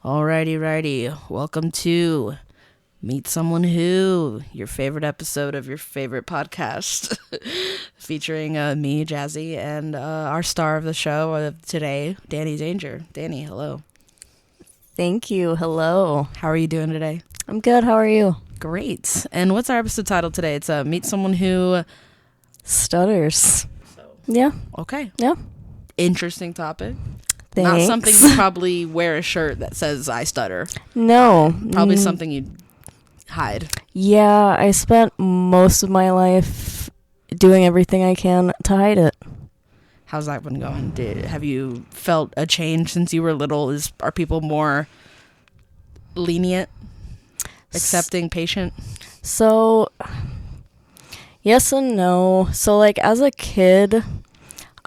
Righty. Welcome to Meet Someone Who, your favorite episode of your favorite podcast, featuring me, Jazzy, and our star of the show of today, Dani Danger. Dani, hello. Thank you. Hello. How are you doing today? I'm good. How are you? Great. And what's our episode title today? It's Meet Someone Who Stutters. Yeah. Okay. Yeah. Interesting topic. Thanks. Not something you probably wear a shirt that says I stutter. No. Probably something you'd hide. Yeah, I spent most of my life doing everything I can to hide it. How's that been going? Have you felt a change since you were little? Are people more lenient, accepting, patient? So, yes and no. So, like, as a kid,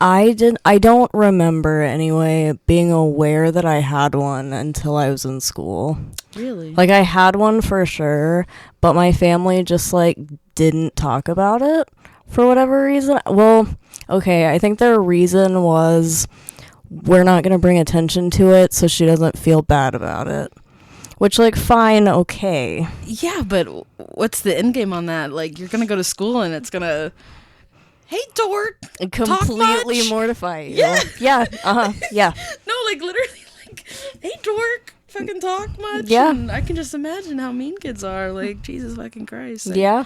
I don't remember anyway being aware that I had one until I was in school. Really? Like, I had one for sure, but my family just, like, didn't talk about it for whatever reason. Well, okay, I think their reason was we're not going to bring attention to it so she doesn't feel bad about it. Which, like, fine, okay. Yeah, but what's the end game on that? Like, you're going to go to school and it's going to, hey, dork, Completely mortify you. Yeah. Yeah, yeah. No, like, literally, like, hey, dork, fucking talk much? Yeah. And I can just imagine how mean kids are. Like, Jesus fucking Christ. Like, Yeah.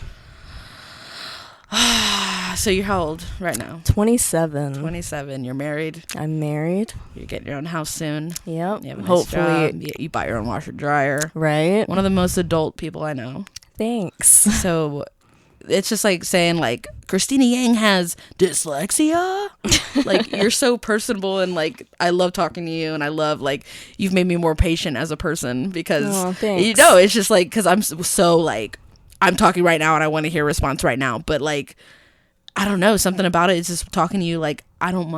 So you're how old right now? 27. 27. You're married. I'm married. You're getting your own house soon. Yep. You have a nice Hopefully. job. You buy your own washer dryer. Right? One of the most adult people I know. Thanks. So it's just like saying like Christina Yang has dyslexia. Like, you're so personable, and like I love talking to you, and I love like you've made me more patient as a person because thanks. you know, it's just like because I'm so like I'm talking right now and I want to hear a response right now, but like I don't know, something about it is just talking to you like I don't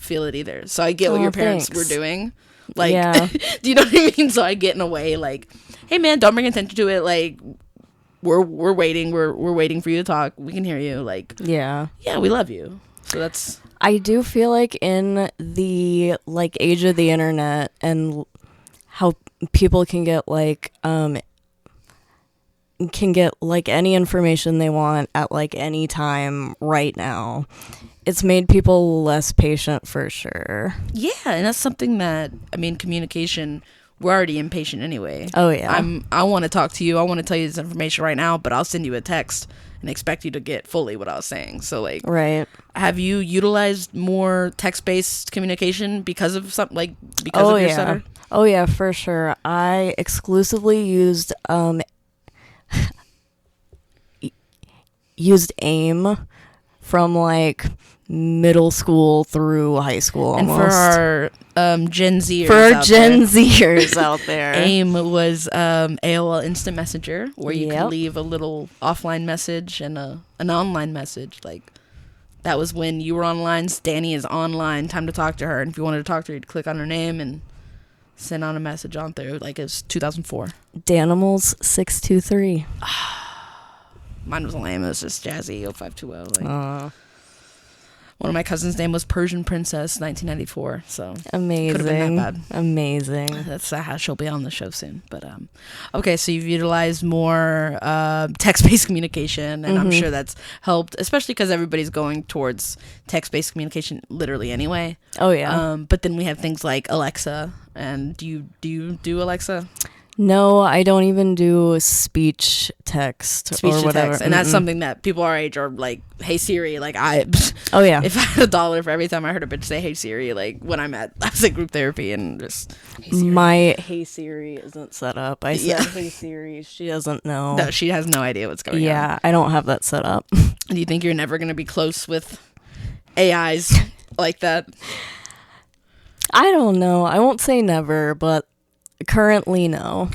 feel it either. So I get what your parents were doing. Like, yeah. do you know what I mean? So I get in a way like, hey man, don't bring attention to it. Like we're waiting. We're waiting for you to talk. We can hear you. Like, yeah, we love you. So that's. I do feel like in the like age of the internet and how people can get like any information they want at like any time right now, it's made people less patient for sure. Yeah, and that's something that, I mean, communication, we're already impatient anyway. Oh yeah. I want to talk to you. I want to tell you this information right now, but I'll send you a text and expect you to get fully what I was saying. So like, right. Have you utilized more text-based communication because of something of your stutter? Oh yeah, for sure. I exclusively used AIM from like middle school through high school almost. And for our Gen Zers Zers out there. AIM was AOL Instant Messenger, where you could leave a little offline message and an online message. Like, that was when you were online. Dani is online. Time to talk to her. And if you wanted to talk to her, you'd click on her name and send on a message on through. Like, it was 2004. Danimals 623. Mine was lame. It was just Jazzy 0520. Like, one of my cousins' name was Persian Princess 1994. So amazing. Could have been that bad. Amazing. That's how she'll be on the show soon. But okay, so you've utilized more text-based communication, and I'm sure that's helped, especially because everybody's going towards text-based communication literally anyway. Oh yeah. But then we have things like Alexa. And do you do Alexa? No, I don't even do speech text or whatever. Text. And that's something that people our age are like, hey Siri, like oh yeah. If I had $1 for every time I heard a bitch say hey Siri, like when I was at group therapy and just hey Siri. My hey Siri isn't set up. I said hey Siri, she doesn't know. No, she has no idea what's going on. Yeah, I don't have that set up. Do you think you're never going to be close with AIs like that? I don't know. I won't say never, but currently no.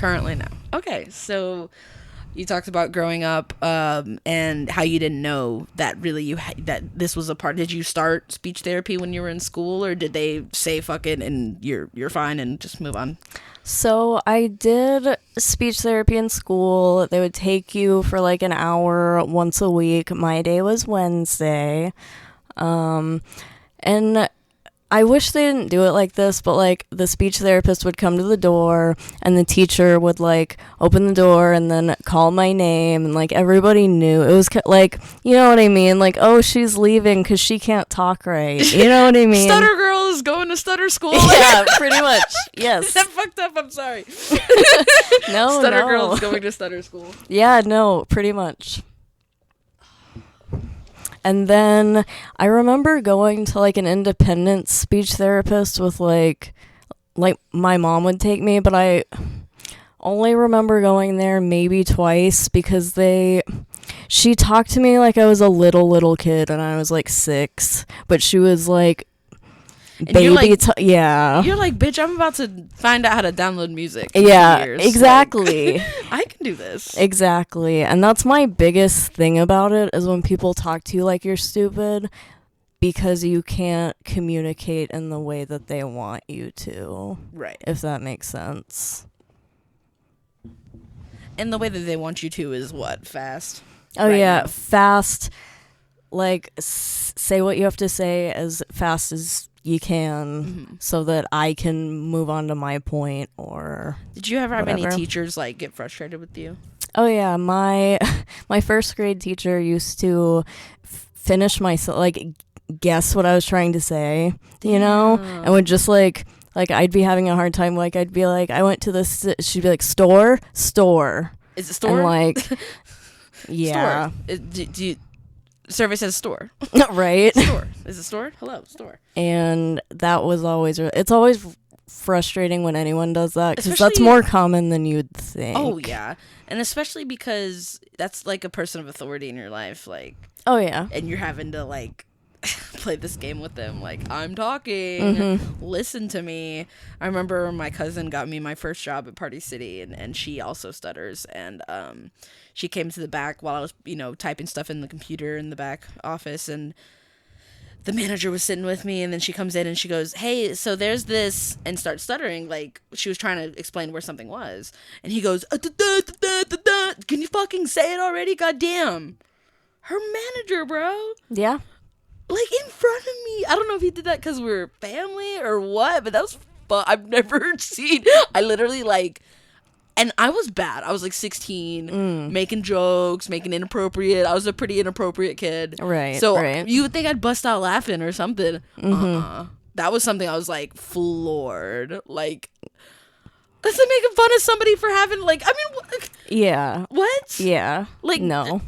Okay, so you talked about growing up and how you didn't know that really that this was a part. Did you start speech therapy when you were in school, or did they say fuck it and you're fine and just move on? So I did speech therapy in school. They would take you for like an hour once a week. My day was Wednesday. And I wish they didn't do it like this, but like the speech therapist would come to the door and the teacher would like open the door and then call my name, and like everybody knew. It was like, you know what I mean? Like, oh, she's leaving because she can't talk right. You know what I mean? Stutter girl is going to stutter school. Yeah, pretty much. Yes. Is that fucked up? I'm sorry. No, Stutter no. girl is going to stutter school. Yeah, no, pretty much. And then I remember going to like an independent speech therapist with like my mom would take me, but I only remember going there maybe twice because she talked to me like I was a little kid and I was like 6, but she was like, and baby, you're like, yeah. You're like, bitch, I'm about to find out how to download music. Yeah, exactly. Like, I can do this. Exactly. And that's my biggest thing about it is when people talk to you like you're stupid because you can't communicate in the way that they want you to. Right. If that makes sense. And the way that they want you to is what? Fast? Oh, right yeah. now. Fast. Like, say what you have to say as fast as you can so that I can move on to my point or Did you ever have whatever. any teachers like get frustrated with you? Oh yeah, my first grade teacher used to finish my like guess what I was trying to say, you know, and would just like I'd be having a hard time, like I'd be like I went to this, she'd be like store Is it store? and like yeah Store. Do you survey says store. right. Store. Is it store? Hello, store. And that was always it's always frustrating when anyone does that because that's Especially- more common than you'd think. Oh yeah, and especially because that's like a person of authority in your life, like, Oh yeah. and you're having to like play this game with them, like, I'm talking, listen to me. I remember my cousin got me my first job at Party City, and she also stutters, and she came to the back while I was, typing stuff in the computer in the back office, and the manager was sitting with me, and then she comes in and she goes, hey, so there's this, and starts stuttering, like she was trying to explain where something was, and he goes, can you fucking say it already? Goddamn. Her manager, bro. Yeah. Like, in front of me. I don't know if he did that because we're family or what, but that was fun. I've never seen. I literally, like, and I was bad. I was, like, 16, making jokes, making inappropriate. I was a pretty inappropriate kid. Right, So right. you would think I'd bust out laughing or something. That was something I was, like, floored. Like, that's like making fun of somebody for having, like, I mean, Yeah. what? Yeah. Like, no.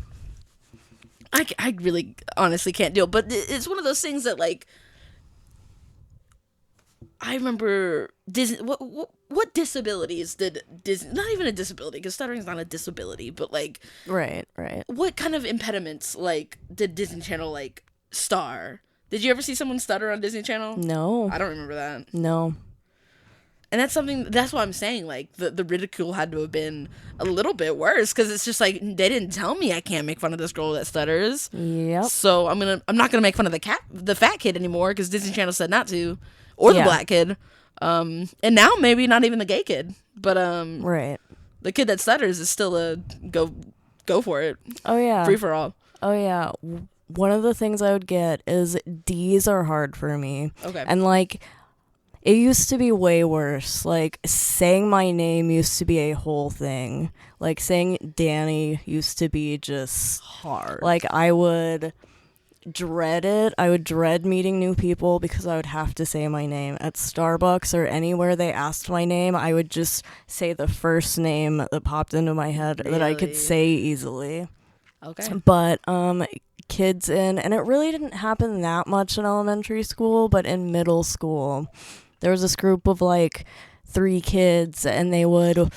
I really honestly can't deal, but it's one of those things that, like, I remember Disney. What disabilities did Disney? Not even a disability, because stuttering is not a disability, but like, Right. what kind of impediments like did Disney Channel like star? Did you ever see someone stutter on Disney Channel? No. I don't remember that. No. And that's what I'm saying, like, the ridicule had to have been a little bit worse, because it's just like, they didn't tell me I can't make fun of this girl that stutters. Yep. So I'm not gonna make fun of the fat kid anymore, because Disney Channel said not to, or the black kid, and now maybe not even the gay kid, but Right. the kid that stutters is still a go for it, Oh yeah. free for all. Oh yeah. One of the things I would get is D's are hard for me. Okay. And like it used to be way worse. Like saying my name used to be a whole thing. Like saying Dani used to be just Hard. like I would dread it. I would dread meeting new people because I would have to say my name. At Starbucks or anywhere they asked my name, I would just say the first name that popped into my head that I could Really? say easily. Okay. But kids and it really didn't happen that much in elementary school, but in middle school there was this group of like 3 kids, and they would,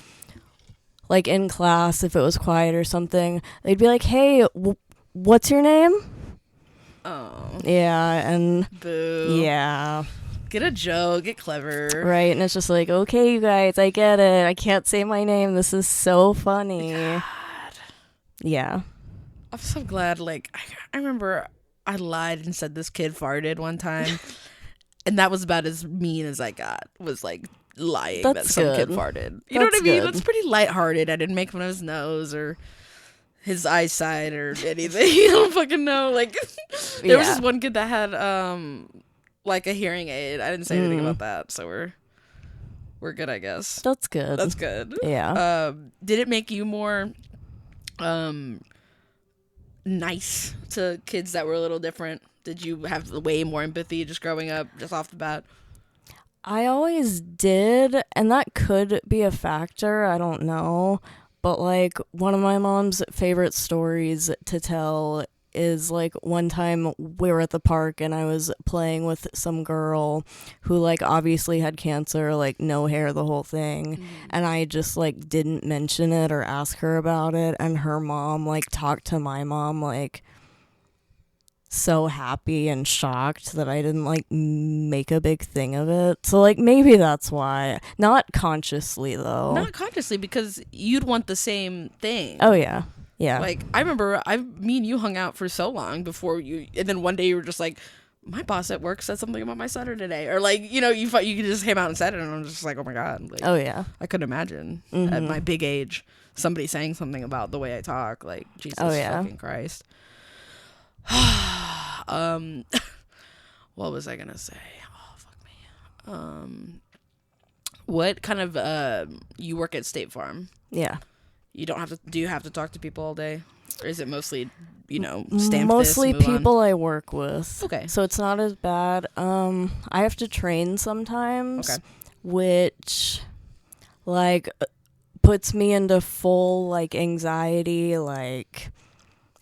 like, in class, if it was quiet or something, they'd be like, hey, what's your name? Oh. Yeah. And Boo. yeah. Get a joke. Get clever. Right. And it's just like, okay, you guys, I get it. I can't say my name. This is so funny. God. Yeah. I'm so glad. Like, I remember I lied and said this kid farted one time, and that was about as mean as I got. Was like lying that That's some good. kid farted. You know what I That's mean? good. It's pretty lighthearted. I didn't make fun of his nose or his eyesight or anything. I don't fucking know. Like, there was Yeah. this one kid that had like a hearing aid. I didn't say anything about that, so we're good, I guess. That's good. That's good. Yeah. Did it make you more nice to kids that were a little different? Did you have way more empathy just growing up, just off the bat? I always did, and that could be a factor. I don't know. But, like, one of my mom's favorite stories to tell is, like, one time we were at the park and I was playing with some girl who, like, obviously had cancer, like, no hair, the whole thing. And I just, like, didn't mention it or ask her about it. And her mom, like, talked to my mom, like, so happy and shocked that I didn't, like, make a big thing of it. So, like, maybe that's why. Not consciously, though. Not consciously, because you'd want the same thing. Oh, yeah. Yeah. Like, I remember me and you hung out for so long before you, and then one day you were just like, my boss at work said something about my stutter today. Or, like, you know, you just came out and said it, and I'm just like, oh my God. Like, oh, yeah. I couldn't imagine at my big age somebody saying something about the way I talk. Like, Jesus fucking Christ. What was I gonna say? Oh, fuck me. What kind of you work at State Farm? Yeah. You don't have to. Do you have to talk to people all day, or is it mostly, you know, stamp mostly this, move people on? I work with? Okay. So it's not as bad. I have to train sometimes, Okay. which, like, puts me into full, like, anxiety. Like,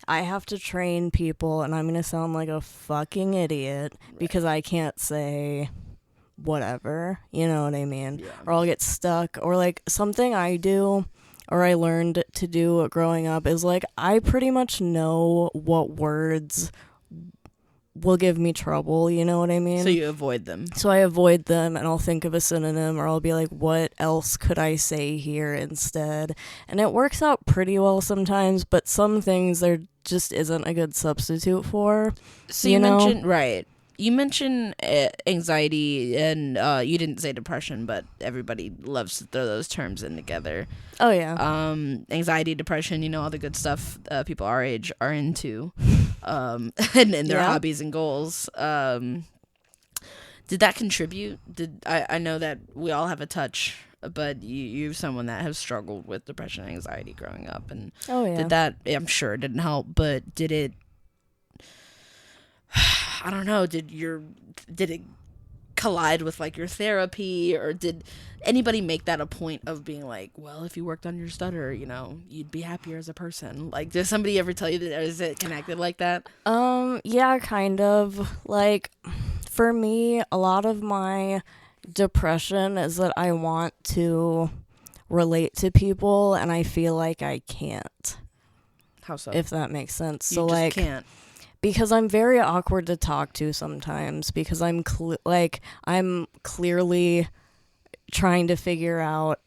I have to train people, and I'm gonna sound like a fucking idiot because I can't say whatever. You know what I mean? Yeah. Or I'll get stuck. Or, like, something I do, or I learned to do growing up, is, like, I pretty much know what words will give me trouble, you know what I mean? So you avoid them. So I avoid them, and I'll think of a synonym, or I'll be like, what else could I say here instead? And it works out pretty well sometimes, but some things there just isn't a good substitute for. So you mentioned, right. You mentioned anxiety, and you didn't say depression, but everybody loves to throw those terms in together. Oh, yeah. Anxiety, depression, you know, all the good stuff people our age are into, and their hobbies and goals. Did that contribute? I know that we all have a touch, but you're someone that has struggled with depression and anxiety growing up, and did that? I'm sure it didn't help, but did it? I don't know. Did it collide with, like, your therapy, or did anybody make that a point of being like, well, if you worked on your stutter, you know, you'd be happier as a person? Like, did somebody ever tell you that, or is it connected like that? Yeah, kind of. Like, for me, a lot of my depression is that I want to relate to people, and I feel like I can't. How so? If that makes sense. You so, just like, can't. Because I'm very awkward to talk to sometimes, because I'm I'm clearly trying to figure out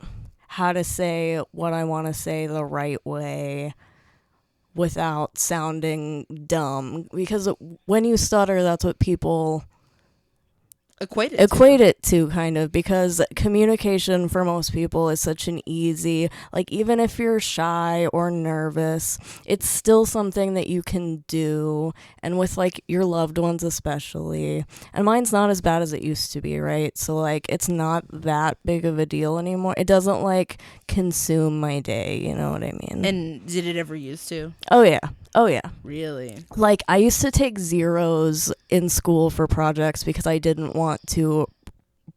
how to say what I want to say the right way without sounding dumb. Because when you stutter, that's what people equate it to, kind of, because communication for most people is such an easy, like, even if you're shy or nervous, it's still something that you can do, and with, like, your loved ones especially. And mine's not as bad as it used to be, right? So, like, it's not that big of a deal anymore. It doesn't, like, consume my day, you know what I mean? And did it ever used to? Oh yeah. Really? Like, I used to take zeros in school for projects because I didn't want to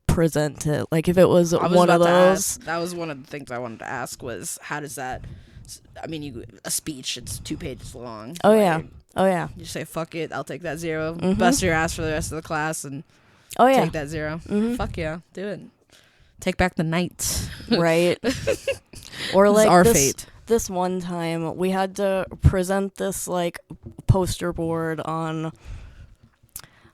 present it. Like, if it was one of those. That was one of the things I wanted to ask, was how does that, I mean, a speech, it's 2 pages long. Oh, yeah. Oh, yeah. You say, fuck it, I'll take that 0. Bust your ass for the rest of the class and take that 0. Fuck yeah, do it. Take back the night. Right. Or, like, our fate. This one time, we had to present this, like, poster board on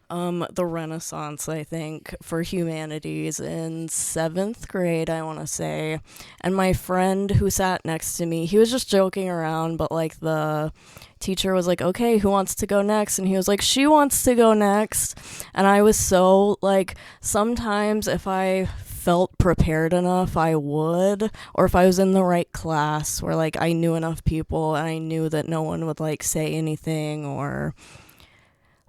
the Renaissance, I think, for humanities in 7th grade, I want to say. And my friend who sat next to me, he was just joking around, but, like, the teacher was like, okay, who wants to go next? And he was like, she wants to go next. And I was so, like, sometimes if I felt prepared enough, I would, or if I was in the right class where, like, I knew enough people and I knew that no one would, like, say anything, or,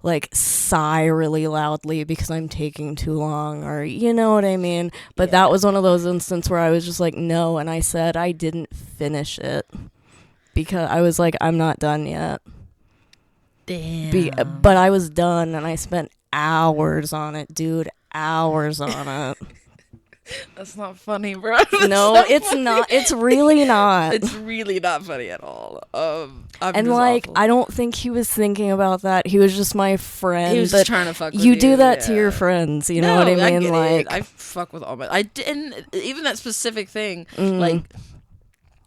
like sigh really loudly because I'm taking too long, or you know what I mean. But that was one of those instances where I was just like, no, and I said I didn't finish it because I was like, I'm not done yet. Damn. But I was done, and I spent hours on it, dude. Hours on it. That's not funny, bro. No, it's not. It's really not. It's really not funny at all. And like, awful. I don't think he was thinking about that. He was just my friend. He was just trying to fuck with you. You do that to your friends, you know what I mean? I get like, it. I fuck with all my. I didn't even that specific thing. Like,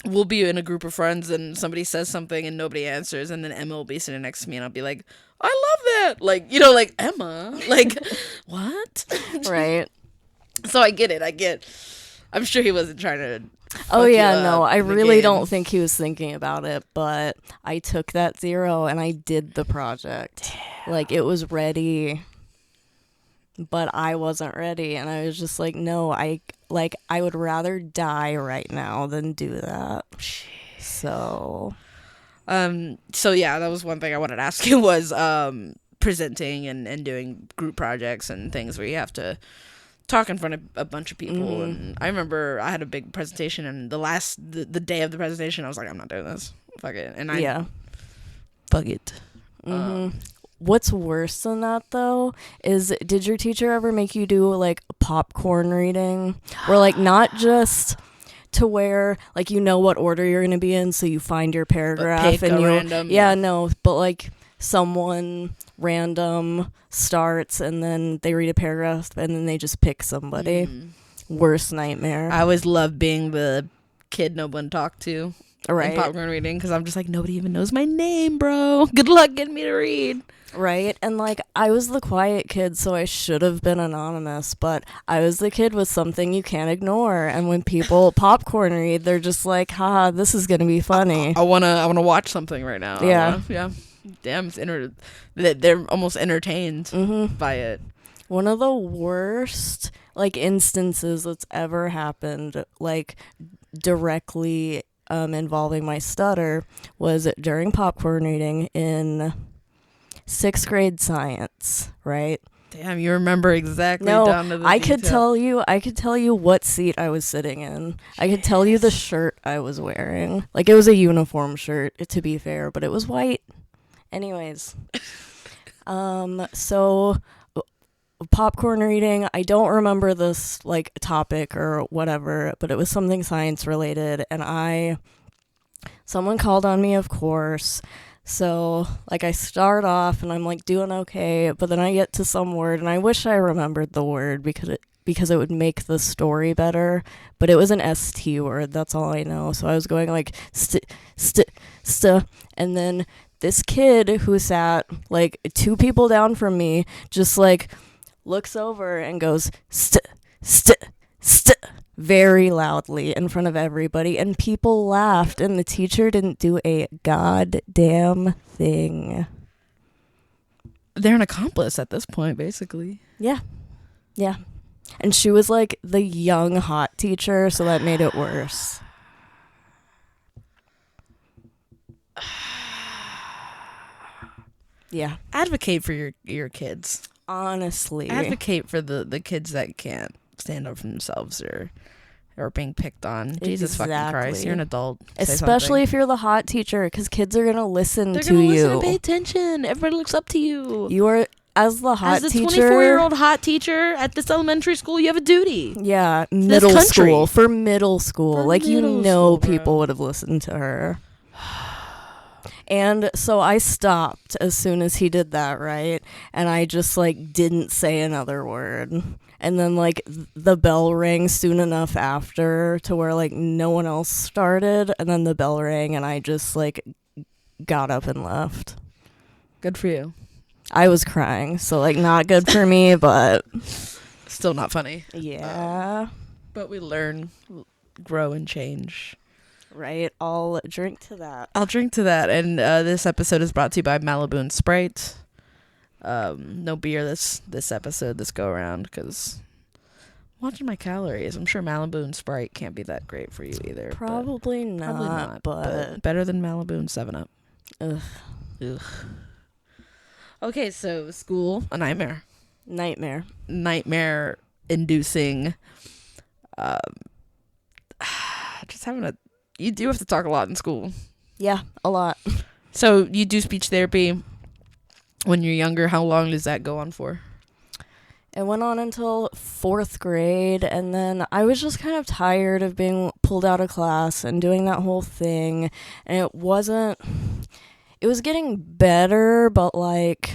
we'll be in a group of friends and somebody says something and nobody answers, and then Emma will be sitting next to me and I'll be like, I love that. Like, you know, like Emma, like what? Right. So I get it. I'm sure he wasn't trying to. Oh yeah, no, I really don't think he was thinking about it, but I took that 0 and I did the project. Damn. Like, it was ready, but I wasn't ready, and I was just like, no, I would rather die right now than do that. So yeah, that was one thing I wanted to ask you was presenting and doing group projects and things where you have to talk in front of a bunch of people. And I remember I had a big presentation, and the day of the presentation I was like, I'm not doing this, fuck it. And fuck it. What's worse than that though is, did your teacher ever make you do like popcorn reading, where like not just to where like you know what order you're gonna be in, so you find your paragraph and you random, no, but like someone random starts and then they read a paragraph and then they just pick somebody. Worst nightmare. I always love being the kid no one talked to in popcorn reading, because I'm just like, nobody even knows my name, bro. Good luck getting me to read. Right. And like, I was the quiet kid, so I should have been anonymous, but I was the kid with something you can't ignore, and when people popcorn read, they're just like, haha, this is gonna be funny. I wanna watch something right now. Yeah. Damn, they're almost entertained by it. One of the worst like instances that's ever happened, like directly involving my stutter, was during popcorn reading in 6th grade science, right? Damn, you remember exactly down to the I detail. could tell you what seat I was sitting in. I could tell you the shirt I was wearing. Like, it was a uniform shirt, to be fair, but it was white. Anyways. So popcorn reading, I don't remember this like topic or whatever, but it was something science related, and someone called on me, of course. So like, I start off and I'm like doing okay, but then I get to some word and I wish I remembered the word because it would make the story better, but it was an ST word, that's all I know. So I was going like st, and then this kid who sat like 2 people down from me just like looks over and goes st very loudly in front of everybody, and people laughed, and the teacher didn't do a goddamn thing. They're an accomplice at this point, basically. Yeah. And she was like the young hot teacher, so that made it worse. Yeah. Advocate for your kids. Honestly. Advocate for the kids that can't stand up for themselves or being picked on. Jesus fucking Christ, you're an adult. Especially if you're the hot teacher, because kids are gonna listen to you. They're gonna listen and pay attention. Everybody looks up to you. You are, as the 24-year-old hot teacher at this elementary school, you have a duty. Yeah, middle school. For middle school. Like, you know, people would have listened to her. And so I stopped as soon as he did that, right? And I just, like, didn't say another word. And then, like, the bell rang soon enough after to where, like, no one else started. And then the bell rang, and I just, like, got up and left. Good for you. I was crying, so, like, not good for me, but... Still not funny. Yeah. But we learn, grow, and change. Right, I'll drink to that. And this episode is brought to you by Malibu and Sprite. No beer this episode, this go around, because watching my calories, I'm sure Malibu and Sprite can't be that great for you either. Probably not, but better than Malibu and 7-Up. Ugh. Okay, so school, a nightmare. Nightmare inducing. Just having you do have to talk a lot in school. Yeah, a lot. So you do speech therapy when you're younger. How long does that go on for? It went on until 4th grade, and then I was just kind of tired of being pulled out of class and doing that whole thing, and it was getting better, but like,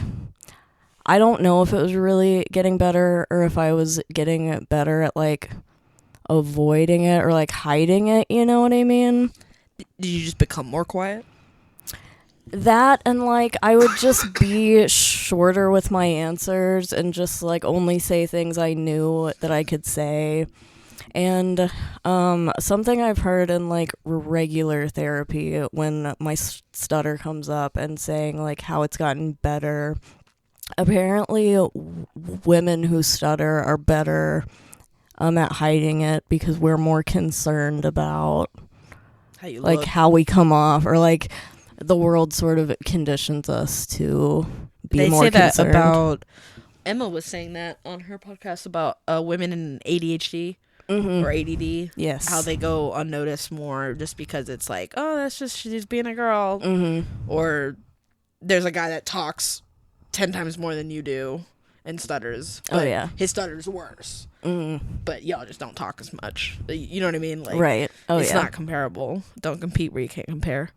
I don't know if it was really getting better or if I was getting better at like avoiding it or like hiding it, you know what I mean? Did you just become more quiet? That, and like I would just be shorter with my answers and just like only say things I knew that I could say. And something I've heard in like regular therapy when my stutter comes up and saying like how it's gotten better, apparently women who stutter are better at hiding it because we're more concerned about how you like look. How we come off, or like the world sort of conditions us to be more concerned. They say that about, Emma was saying that on her podcast about women in ADHD or ADD. Yes. How they go unnoticed more just because it's like, oh, that's just, she's being a girl. Or there's a guy that talks 10 times more than you do and stutters. Oh, yeah. His stutter's worse. But y'all just don't talk as much. You know what I mean? Like, right. It's not comparable. Don't compete where you can't compare.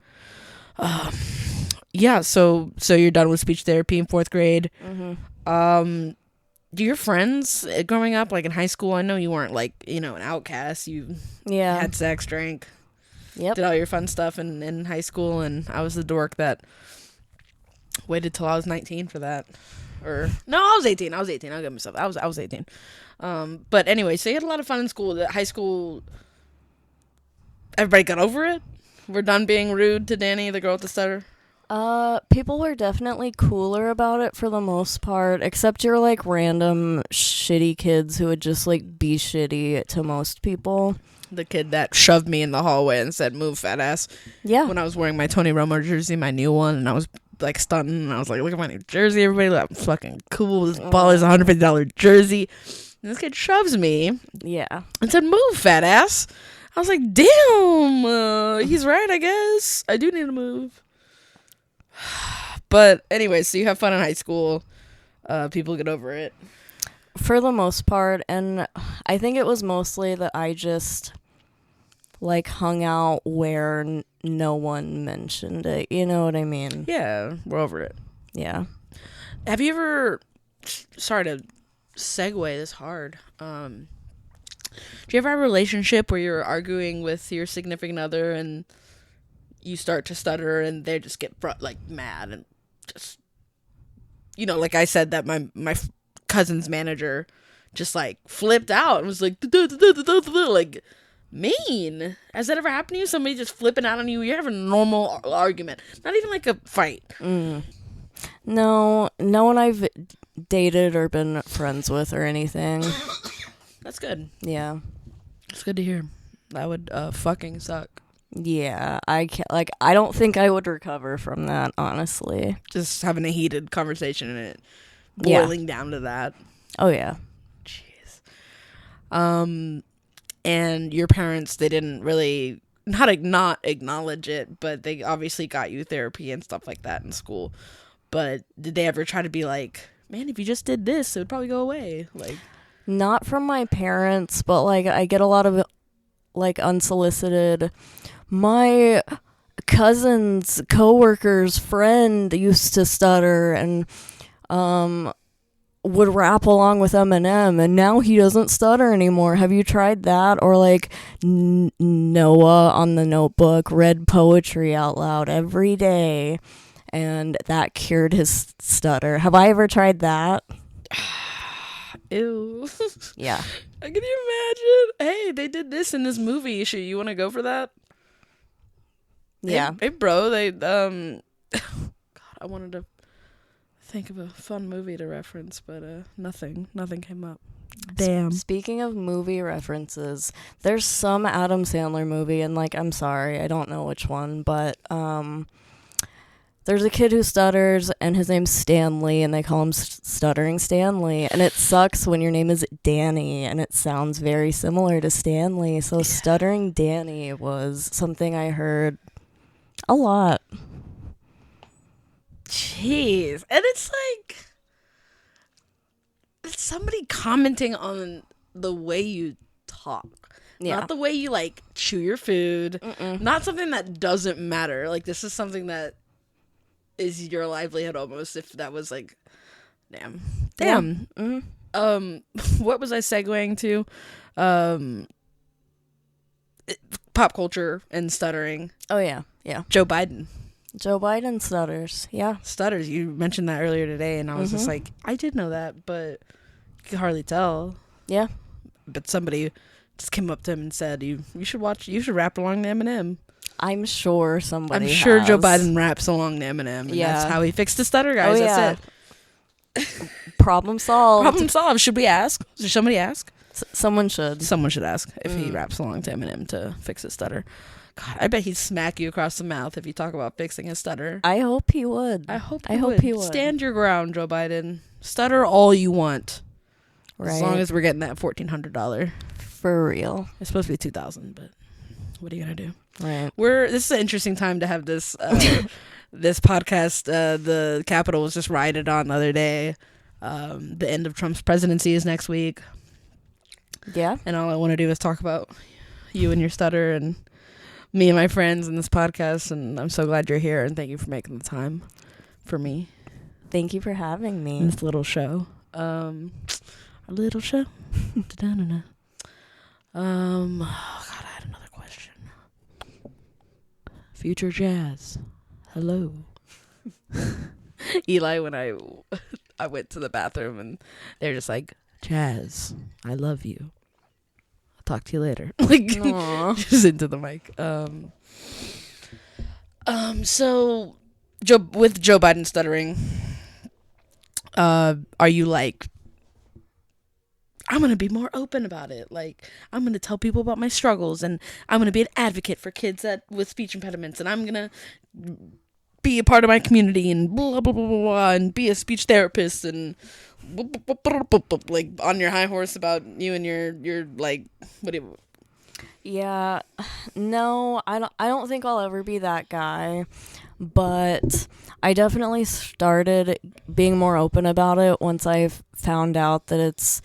Yeah, so you're done with speech therapy in 4th grade. Do your friends growing up, like in high school, I know you weren't like, an outcast. You had sex, drank, did all your fun stuff in high school, and I was the dork that waited till I was 19 for that. Or no, I was 18. I'll get myself. I was 18. But anyway, so you had a lot of fun in school. The high school, everybody got over it. We're done being rude to Dani, the girl with the stutter. People were definitely cooler about it for the most part, except your like random shitty kids who would just like be shitty to most people. The kid that shoved me in the hallway and said, "Move, fat ass." Yeah. When I was wearing my Tony Romo jersey, my new one, and I was like stunting, and I was like, "Look at my new jersey, everybody! I'm fucking cool. This ball is $150 jersey." And this kid shoves me. Yeah. And said, "Move, fat ass." I was like, "Damn, he's right. I guess I do need to move." But anyway, so you have fun in high school. People get over it for the most part, and I think it was mostly that I just like hung out where no one mentioned it. You know what I mean? Yeah, we're over it. Yeah. Have you ever? Sorry to segue this hard. Do you ever have a relationship where you're arguing with your significant other and you start to stutter and they just get like mad and just, like I said that my cousin's manager just like flipped out and was like, like mean. Has that ever happened to you? Somebody just flipping out on you? You're having a normal argument, not even like a fight. No one I've dated or been friends with or anything. That's good. Yeah. It's good to hear. That would fucking suck. Yeah, I can't, like, I don't think I would recover from that, honestly. Just having a heated conversation and it boiling down to that. Oh, yeah. Jeez. And your parents, they didn't really, not acknowledge it, but they obviously got you therapy and stuff like that in school. But did they ever try to be like, man, if you just did this, it would probably go away? Like, not from my parents, but, like, I get a lot of, like, unsolicited. My cousin's coworker's friend used to stutter and would rap along with Eminem, and now he doesn't stutter anymore. Have you tried that? Or like Noah on The Notebook read poetry out loud every day, and that cured his stutter. Have I ever tried that? Ew. Yeah. Can you imagine? Hey, they did this in this movie. You want to go for that? Yeah. Hey, bro, they, God, I wanted to think of a fun movie to reference, but, nothing came up. Damn. Speaking of movie references, there's some Adam Sandler movie, and, like, I'm sorry, I don't know which one, but, There's a kid who stutters, and his name's Stanley, and they call him Stuttering Stanley. And it sucks when your name is Danny, and it sounds very similar to Stanley. So Stuttering Danny was something I heard a lot. Jeez. And it's like, it's somebody commenting on the way you talk. Yeah. Not the way you, like, chew your food. Not something that doesn't matter. Like, this is something that is your livelihood almost, if that was, like, damn. Yeah. Mm-hmm. What was I segueing to? Pop culture and stuttering. Oh, yeah. Joe Biden stutters. Yeah. Stutters. You mentioned that earlier today, and I was just like, I did know that, but you could hardly tell. Yeah. But somebody just came up to him and said, you should rap along to Eminem. I'm sure somebody has. Joe Biden raps along to Eminem, and that's how he fixed the stutter, guys. That's it. Problem solved. Should we ask? Should somebody ask? Someone should. Someone should ask if he raps along to Eminem to fix his stutter. God, I bet he'd smack you across the mouth if you talk about fixing his stutter. I hope he would. I hope he would. Stand your ground, Joe Biden. Stutter all you want. Right. As long as we're getting that $1,400. For real. It's supposed to be $2,000, but what are you gonna do? Right. This is an interesting time to have this this podcast. The Capitol was just rioted on the other day. The end of Trump's presidency is next week. Yeah. And all I want to do is talk about you and your stutter and me and my friends in this podcast. And I'm so glad you're here, and thank you for making the time for me. Thank you for having me. In this little show. Our little show. Oh God, I had another question. Future Jazz, hello. Eli, when I went to the bathroom, and they're just like, Jazz, I love you. I'll talk to you later. Like, just into the mic. So, with Joe Biden stuttering, are you like, I'm going to be more open about it. Like, I'm going to tell people about my struggles, and I'm going to be an advocate for kids with speech impediments, and I'm going to be a part of my community, and blah, blah, blah, blah, blah, and be a speech therapist, and blah, blah, blah, blah, blah, like on your high horse about you and your like, what do you... Yeah, no, I don't think I'll ever be that guy, but I definitely started being more open about it once I found out that it's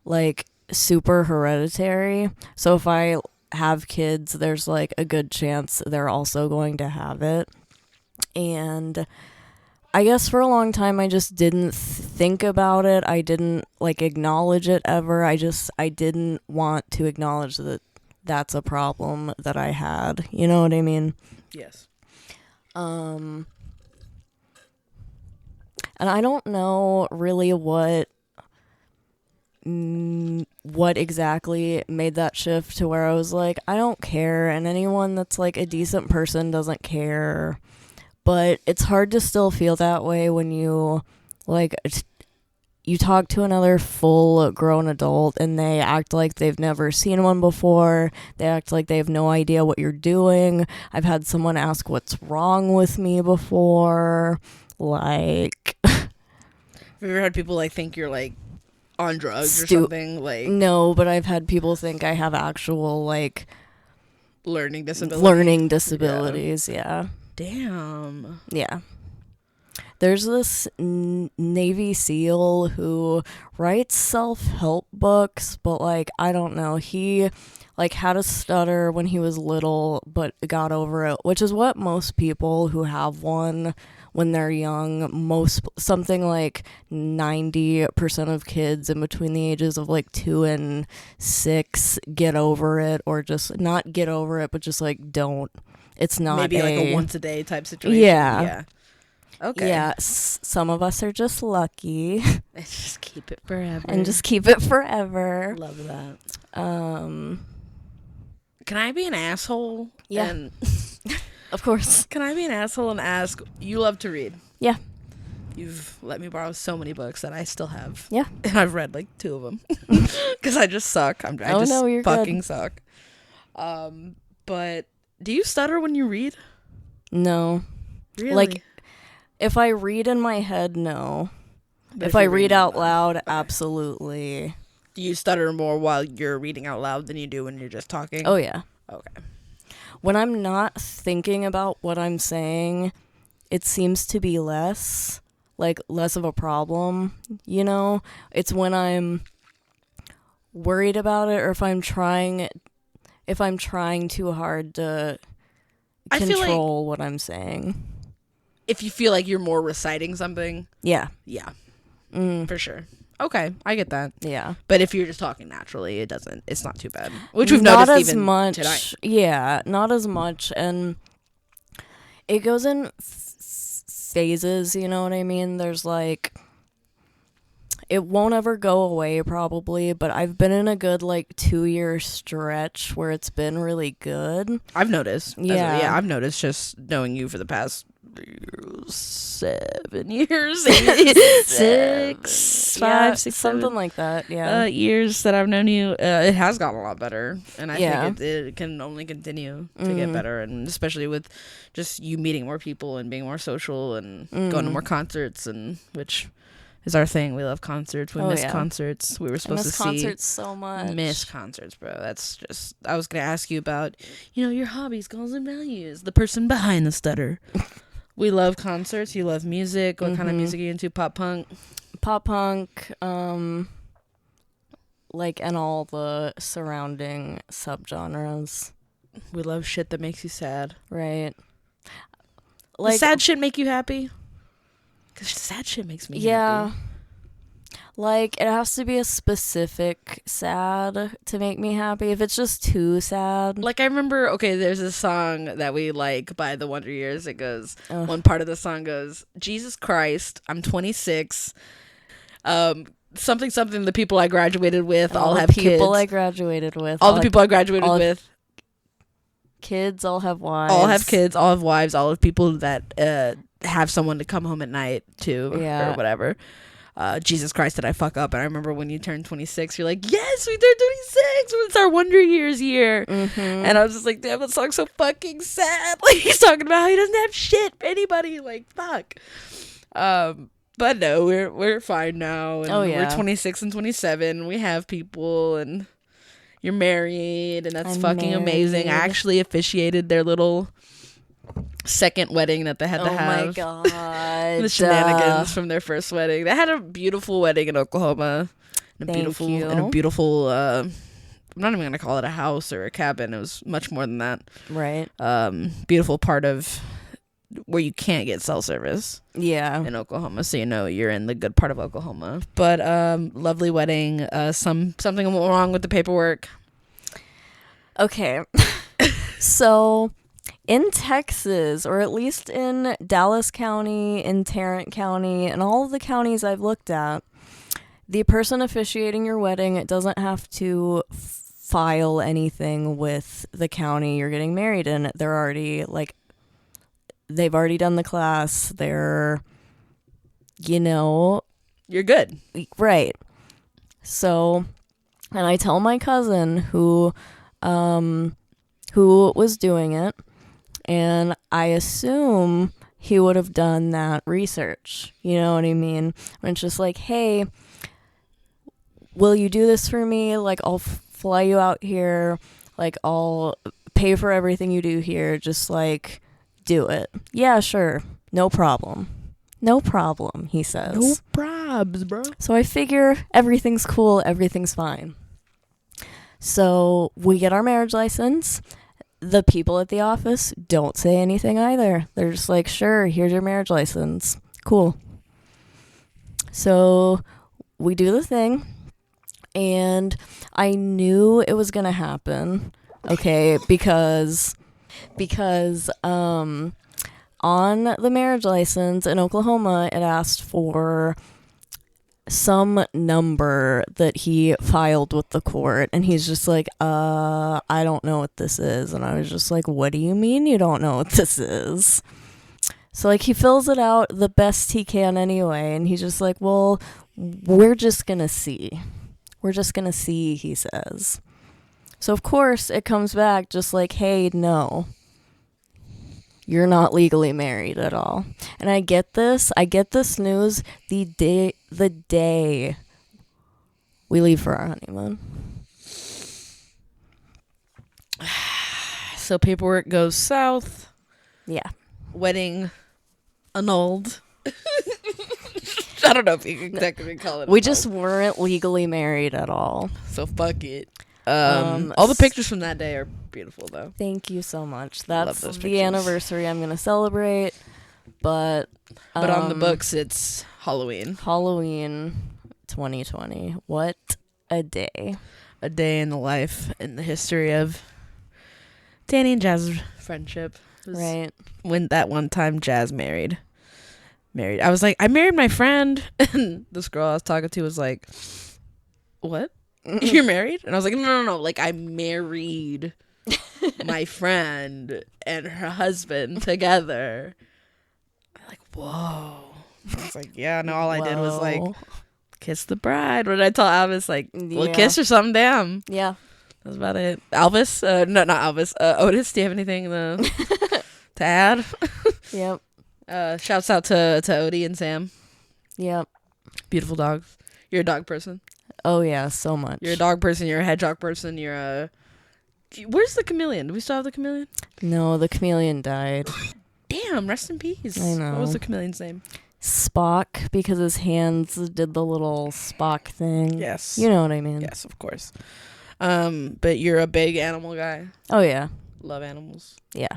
like super hereditary. So if I have kids, there's like a good chance they're also going to have it. And I guess for a long time I just didn't think about it. I didn't like acknowledge it ever. I didn't want to acknowledge that that's a problem that I had. You know what I mean? Yes. And I don't know really what exactly made that shift to where I was like, I don't care, and anyone that's like a decent person doesn't care. But it's hard to still feel that way when you like you talk to another full grown adult and they act like they've never seen one before. They act like they have no idea what you're doing. I've had someone ask what's wrong with me before. Like, have you ever had people like think you're like on drugs or something? Like, no, but I've had people think I have actual like learning disabilities. Yeah. Damn. Yeah. There's this Navy SEAL who writes self-help books, but like, I don't know, he like had a stutter when he was little, but got over it, which is what most people who have one when they're young, something like 90% of kids in between the ages of like 2 and 6 get over it, or just not get over it, but just like don't. It's not maybe like a once a day type situation. Yeah. Okay. Yeah. Some of us are just lucky. And just keep it forever. Love that. Can I be an asshole? Yeah. Of course. Can I be an asshole and ask, you love to read? Yeah. You've let me borrow so many books that I still have. Yeah. And I've read like 2 of them. Because I just suck. I just fucking good. Suck. But do you stutter when you read? No. Really? Like, If I read in my head, no. But if I you're read reading out loud, absolutely. Do you stutter more while you're reading out loud than you do when you're just talking? Oh, yeah. Okay. When I'm not thinking about what I'm saying, it seems to be less of a problem, you know? It's when I'm worried about it, or if I'm trying too hard to control what I'm saying. If you feel like you're more reciting something. Yeah. Yeah. For sure. Okay, I get that. Yeah. But if you're just talking naturally, it's not too bad. Which we've noticed not as even much tonight. Yeah, not as much, and it goes in phases, you know what I mean? There's like, it won't ever go away probably, but I've been in a good 2-year stretch where it's been really good. I've noticed. Yeah. I've noticed just knowing you for the past 7 years. 6, 5, 6, something 7, like that. Yeah. years that I've known you, it has gotten a lot better, and I think it can only continue to get better, and especially with just you meeting more people and being more social and going to more concerts, and which is our thing. We love concerts. We miss concerts. We were supposed to see concerts so much. Miss concerts, bro. That's just. I was gonna ask you about, your hobbies, goals, and values. The person behind the stutter. We love concerts. You love music. What kind of music are you into? Pop punk. Pop punk. And all the surrounding subgenres. We love shit that makes you sad. Right. Does sad shit make you happy? Because sad shit makes me happy. It has to be a specific sad to make me happy. If it's just too sad. I remember, there's a song that we like by the Wonder Years. It goes, one part of the song goes, Jesus Christ, I'm 26. Something, the people I graduated with all have kids. All the people I graduated with. Kids, all have wives. All have kids, all have wives, all have people that have someone to come home at night to, or whatever. Jesus Christ, did I fuck up? And I remember when you turned 26, you're like, yes, we turned 26. It's our Wonder Years year. And I was just like, damn, that song's so fucking sad. He's talking about how he doesn't have shit for anybody. Fuck. But no, we're fine now. And we're 26 and 27. We have people, and you're married, and that's fucking amazing. I actually officiated their little second wedding that they had to have. Oh my god. The shenanigans from their first wedding. They had a beautiful wedding in Oklahoma. A beautiful I'm not even gonna call it a house or a cabin. It was much more than that. Right. Beautiful part of where you can't get cell service. Yeah. In Oklahoma, so you're in the good part of Oklahoma. But lovely wedding. Something wrong with the paperwork. Okay. So in Texas, or at least in Dallas County, in Tarrant County, and all of the counties I've looked at, the person officiating your wedding doesn't have to file anything with the county you're getting married in. They're already, they've already done the class. They're, You're good. Right. So, and I tell my cousin who was doing it, and I assume he would have done that research. You know what I mean? When it's just like, hey, will you do this for me? I'll fly you out here. I'll pay for everything you do here. Just, do it. Yeah, sure. No problem. No problem, he says. No probs, bro. So I figure everything's cool. Everything's fine. So we get our marriage license. The people at the office don't say anything either. They're just like, sure, here's your marriage license. Cool. So we do the thing, and I knew it was going to happen, because on the marriage license in Oklahoma, it asked for some number that he filed with the court, and he's just like, I don't know what this is. And I was just like, what do you mean you don't know what this is? So he fills it out the best he can anyway, and he's just like, well, we're just gonna see, he says. So of course it comes back just like, hey, no, You're not legally married at all. And I get this news the day we leave for our honeymoon. So paperwork goes south. Yeah. Wedding annulled. I don't know if you can technically call it. We just weren't legally married at all. So fuck it. All the pictures from that day are beautiful, though. Thank you so much. That's the anniversary I'm gonna celebrate. But on the books, it's Halloween. Halloween 2020. What a day. A day in the life, in the history of Dani and Jazz's friendship. Right. When that one time Jazz married. I was like, I married my friend. And this girl I was talking to was like, what? You're married? And I was like, no. Like, I married my friend and her husband together. I'm like, whoa. I was like, yeah, no, all I did was like kiss the bride. What did I tell Alvis? Like, well, kiss or something, damn. Yeah. That's about it. Alvis? No, not Alvis. Otis, do you have anything to add? Yep. Shouts out to Odie and Sam. Yep. Beautiful dogs. You're a dog person. Oh, yeah, so much. You're a dog person. You're a hedgehog person. You're a... Where's the chameleon? Do we still have the chameleon? No, the chameleon died. Damn, rest in peace. I know. What was the chameleon's name? Spock, because his hands did the little Spock thing. Yes. You know what I mean. Yes, of course. But you're a big animal guy. Oh, yeah. Love animals. Yeah.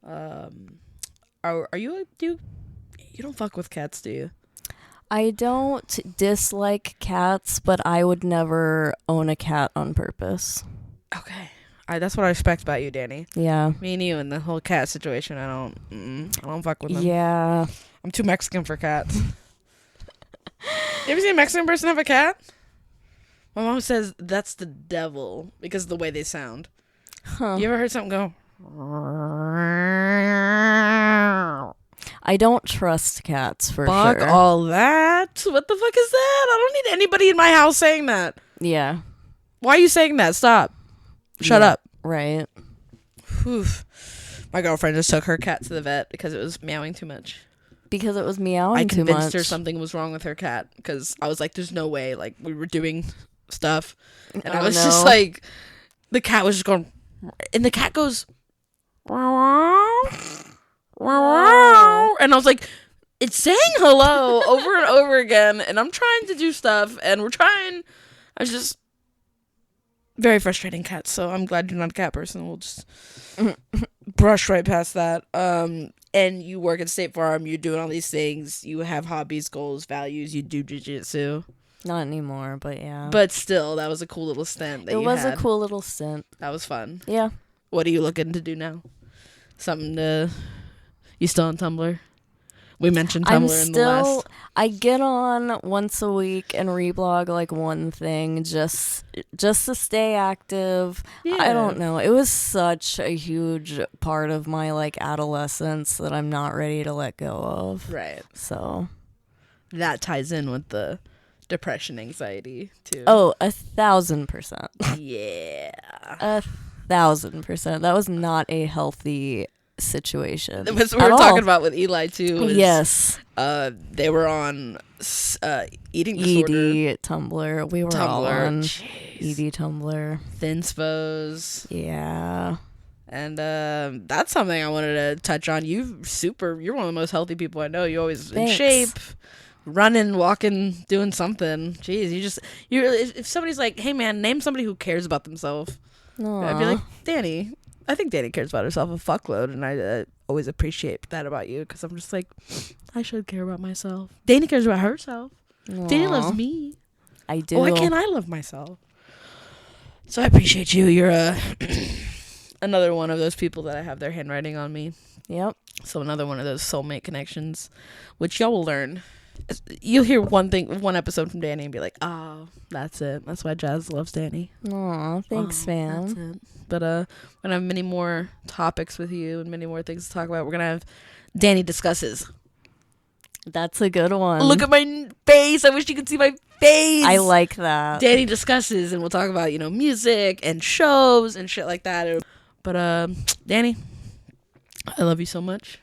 Are you you don't fuck with cats, do you? I don't dislike cats, but I would never own a cat on purpose. Okay. That's what I respect about you, Dani. Yeah. Me and you in the whole cat situation, I don't fuck with them. Yeah. I'm too Mexican for cats. You ever seen a Mexican person have a cat? My mom says that's the devil because of the way they sound. Huh. You ever heard something go? I don't trust cats for Fuck sure. all that. What the fuck is that? I don't need anybody in my house saying that. Yeah. Why are you saying that? Stop. Shut up. Right. Whew. My girlfriend just took her cat to the vet because it was meowing too much. Because it was meowing too much. I convinced her something was wrong with her cat because I was like, there's no way. Like, we were doing stuff. And I was just like, the cat was just going, and the cat goes, wow, wow. And I was like, it's saying hello over and over again. And I'm trying to do stuff. And I was just very frustrating cats. So I'm glad you're not a cat person. We'll just brush right past that. And you work at State Farm. You're doing all these things. You have hobbies, goals, values. You do jiu-jitsu. Not anymore, but yeah. But still, that was a cool little stint that you had. It was a cool little stint. That was fun. Yeah. What are you looking to do now? You still on Tumblr? We mentioned Tumblr in the last. I get on once a week and reblog like one thing just to stay active. Yeah. I don't know. It was such a huge part of my like adolescence that I'm not ready to let go of. Right. So that ties in with the depression, anxiety too. Oh, 1,000%. Yeah. 1,000%. That was not a healthy situation. That's what we were talking about with Eli too. Yes. They were on eating disorder. ED Tumblr. We were all on ED Tumblr. Thinspos. Yeah. And that's something I wanted to touch on. You're one of the most healthy people I know. You're always in shape, running, walking, doing something. Jeez, if somebody's like, hey man, name somebody who cares about themselves. I'd be like, Dani. I think Dani cares about herself a fuckload, and I always appreciate that about you because I'm just like, I should care about myself. Dani cares about herself. Aww. Dani loves me. I do. Why can't I love myself? So I appreciate you. You're another one of those people that I have their handwriting on me. Yep. So another one of those soulmate connections, which y'all will learn. You'll hear one episode from Dani and be like, oh, that's it. That's why Jazz loves Dani. Aw, thanks, fam. That's it. But we're going to have many more topics with you and many more things to talk about. We're going to have Dani Discusses. That's a good one. Look at my face. I wish you could see my face. I like that. Dani Discusses, and we'll talk about, music and shows and shit like that. But, Dani, I love you so much.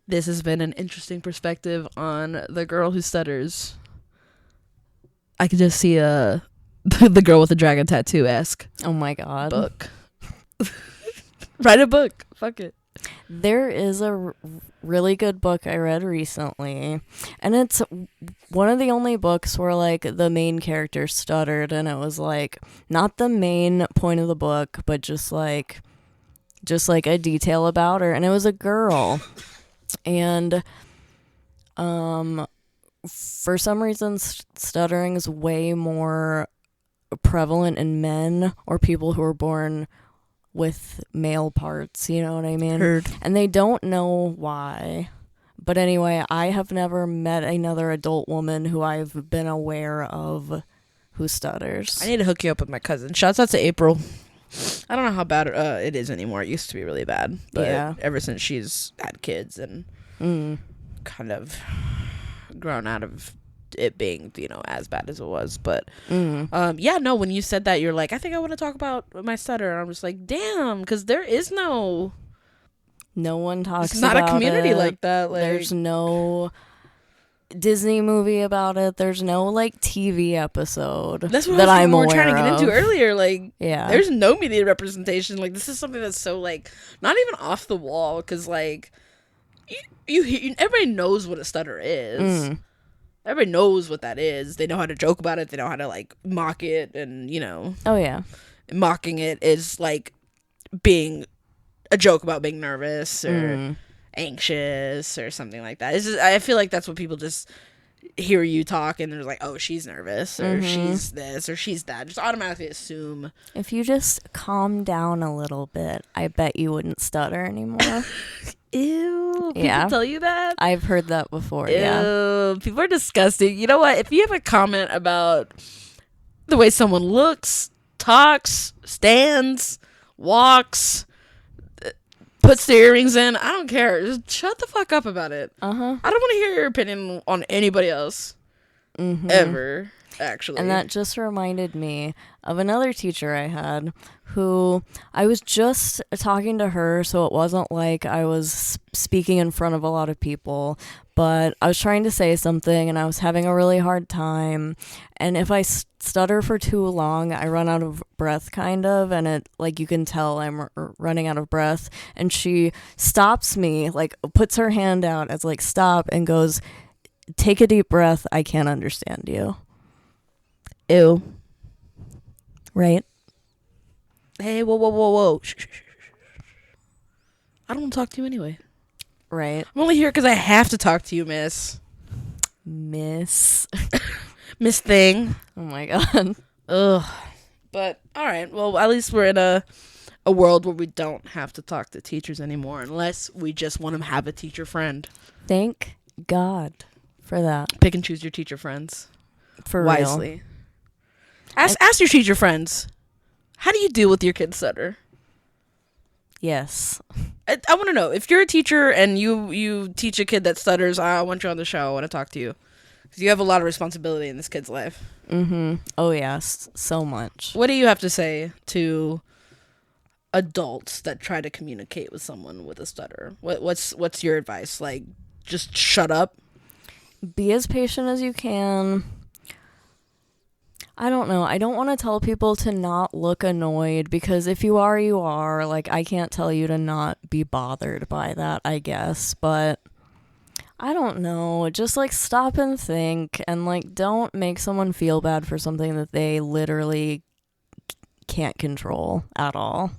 This has been an interesting perspective on the girl who stutters. I could just see the girl with the dragon tattoo-esque. Oh my god. Book. Write a book. Fuck it. There is a really good book I read recently, and it's one of the only books where like the main character stuttered, and it was like not the main point of the book, but just like a detail about her, and it was a girl. And for some reason stuttering is way more prevalent in men or people who are born with male parts, you know what I mean? Heard. And they don't know why. But anyway, I have never met another adult woman who I've been aware of who stutters. I need to hook you up with my cousin. Shouts out to April. I don't know how bad it is anymore. It used to be really bad. But ever since she's had kids and kind of grown out of it being, as bad as it was. But when you said that, you're like, I think I want to talk about my stutter. And I'm just like, damn, because there is no one talks it's not about a community it. like that. Like, there's no Disney movie about it. There's no like TV episode that's what that I'm we were aware trying to get into earlier. Like, there's no media representation. Like, this is something that's so like not even off the wall, because like you everybody knows what a stutter is. Everybody knows what that is. They know how to joke about it. They know how to like mock it, and oh yeah, mocking it is like being a joke about being nervous or anxious or something like that. It's just, I feel like that's what people just hear you talk and they're like, oh, she's nervous or she's this or she's that. Just automatically assume. If you just calm down a little bit, I bet you wouldn't stutter anymore. Ew. People tell you that? I've heard that before. Ew. Yeah. People are disgusting. You know what? If you have a comment about the way someone looks, talks, stands, walks, puts their earrings in, I don't care. Just shut the fuck up about it. I don't want to hear your opinion on anybody else. Ever. Actually. And that just reminded me of another teacher I had who I was just talking to her, so it wasn't like I was speaking in front of a lot of people, but I was trying to say something and I was having a really hard time, and if I stutter for too long, I run out of breath kind of, and it like you can tell I'm running out of breath, and she stops me, like puts her hand out as like stop and goes, take a deep breath, I can't understand you. Ew. Right? Hey, whoa. Shh. I don't want to talk to you anyway. Right. I'm only here because I have to talk to you, miss. Miss Thing. Oh my god. Ugh. But, alright. Well, at least we're in a world where we don't have to talk to teachers anymore unless we just want to have a teacher friend. Thank God for that. Pick and choose your teacher friends. For wisely. real. Ask your teacher friends, how do you deal with your kid's stutter? Yes. I want to know, if you're a teacher and you teach a kid that stutters, I want you on the show. I want to talk to you. Because you have a lot of responsibility in this kid's life. Oh, yes. So much. What do you have to say to adults that try to communicate with someone with a stutter? What's your advice? Like, just shut up? Be as patient as you can. I don't know. I don't want to tell people to not look annoyed, because if you are, you are. Like, I can't tell you to not be bothered by that, I guess. But I don't know. Just, like, stop and think, and, like, don't make someone feel bad for something that they literally can't control at all.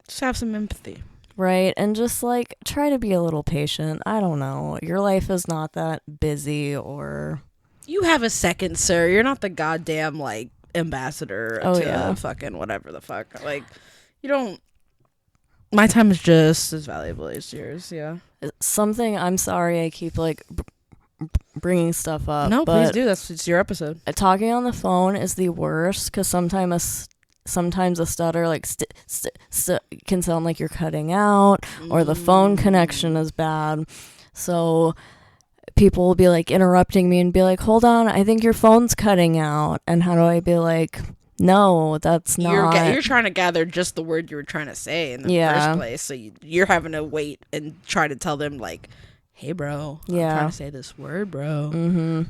Just have some empathy. Right? And just, like, try to be a little patient. I don't know. Your life is not that busy, or... You have a second, sir. You're not the goddamn, like, ambassador to fucking whatever the fuck. Like, you don't... My time is just as valuable as yours, yeah. Something, I'm sorry I keep, like, bringing stuff up. No, please do. It's your episode. Talking on the phone is the worst, because sometimes a stutter, like, can sound like you're cutting out, or the phone connection is bad. So... people will be like interrupting me and be like, hold on, I think your phone's cutting out. And how do I be like, No, that's not. You're trying to gather just the word you were trying to say in the first place. So you're having to wait and try to tell them, like, hey, bro, I'm trying to say this word, bro. Mm-hmm.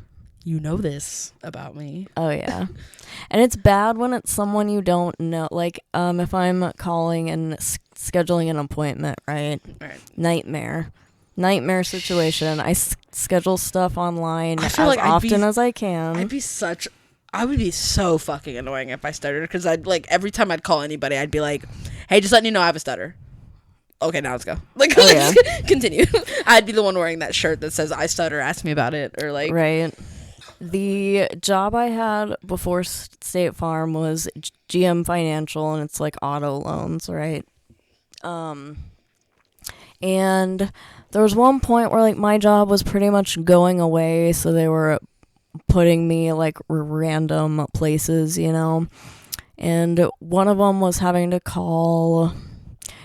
You know this about me. Oh, yeah. And it's bad when it's someone you don't know. Like, if I'm calling and scheduling an appointment, right? Nightmare situation. I schedule stuff online as often as I can. I would be so fucking annoying if I stuttered, because I'd, like, every time I'd call anybody, I'd be like, hey, just letting you know I have a stutter. Okay, now let's go. Like, continue. I'd be the one wearing that shirt that says I stutter, ask me about it, or like. Right. The job I had before State Farm was GM Financial, and it's like auto loans, right? And there was one point where, like, my job was pretty much going away, so they were putting me, like, random places, you know? And one of them was having to call...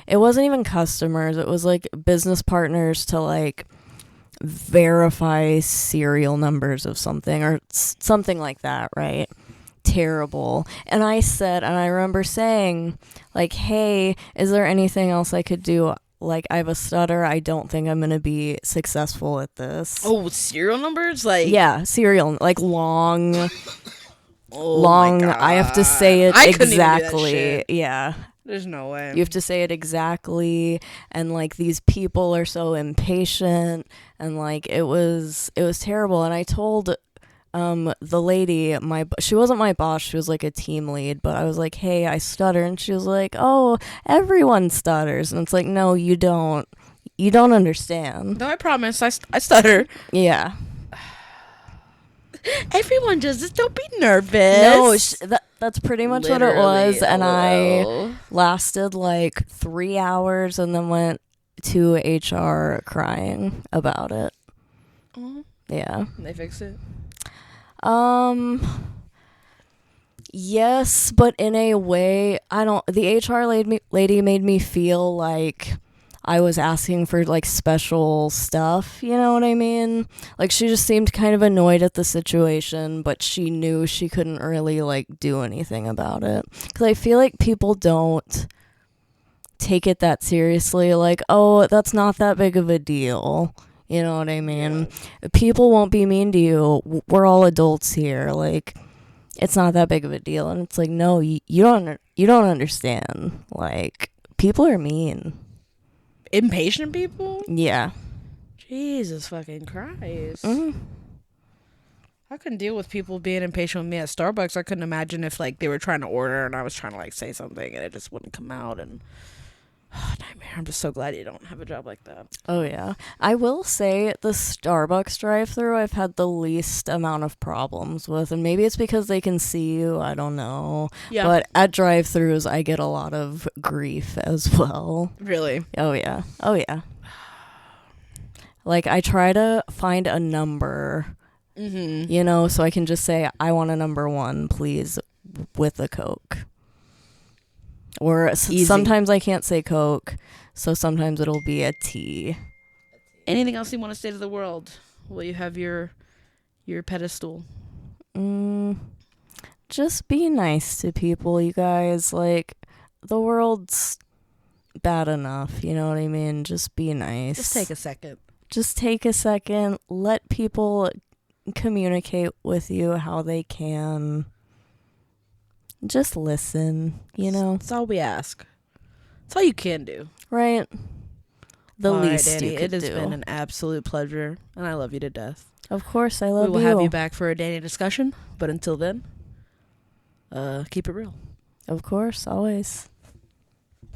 It wasn't even customers. It was, like, business partners to, like, verify serial numbers of something or something like that, right? Terrible. And I remember saying, like, hey, is there anything else I could do? Like, I have a stutter. I don't think I'm going to be successful at this. Oh, serial numbers? Like... Yeah, serial, like, long... My God. I have to say it exactly. Yeah. There's no way. You have to say it exactly, and, like, these people are so impatient, and, like, it was terrible. And I told the lady, she wasn't my boss, she was, like, a team lead, but I was like, hey, I stutter, and she was like, oh, everyone stutters. And it's like, no, you don't understand. No, I promise, I stutter. Yeah. Everyone does this. Don't be nervous. No, that's pretty much literally what it was. And I lasted like 3 hours and then went to HR crying about it. Yeah. And they fixed it? Yes, but in a way, the HR lady made me feel like I was asking for, like, special stuff, you know what I mean? Like, she just seemed kind of annoyed at the situation, but she knew she couldn't really, like, do anything about it. Because I feel like people don't take it that seriously, like, oh, that's not that big of a deal. You know what I mean? Yeah. People won't be mean to you. We're all adults here. Like, it's not that big of a deal. And it's like, no, you don't understand. Like, people are mean. Impatient people? Yeah. Jesus fucking Christ. Mm-hmm. I couldn't deal with people being impatient with me at Starbucks. I couldn't imagine if, like, they were trying to order and I was trying to, like, say something and it just wouldn't come out. And nightmare. I'm just so glad you don't have a job like that. Oh, yeah. I will say the Starbucks drive-thru I've had the least amount of problems with, and maybe it's because they can see you. I don't know. Yeah. But at drive-thrus, I get a lot of grief as well. Really? Oh, yeah. Oh, yeah. Like, I try to find a number, you know, so I can just say, I want a number 1, please, with a Coke. Or sometimes I can't say Coke, so sometimes it'll be a tea. Anything else you want to say to the world? Will you have your pedestal? Just be nice to people, you guys. Like, the world's bad enough, you know what I mean? Just be nice. Just take a second. Just take a second. Let people communicate with you how they can. Just listen, you know? That's all we ask. That's all you can do. Right. The least Dani, you could do. It has been an absolute pleasure, and I love you to death. Of course, I love you. We will have you back for a Dani discussion, but until then, keep it real. Of course, always.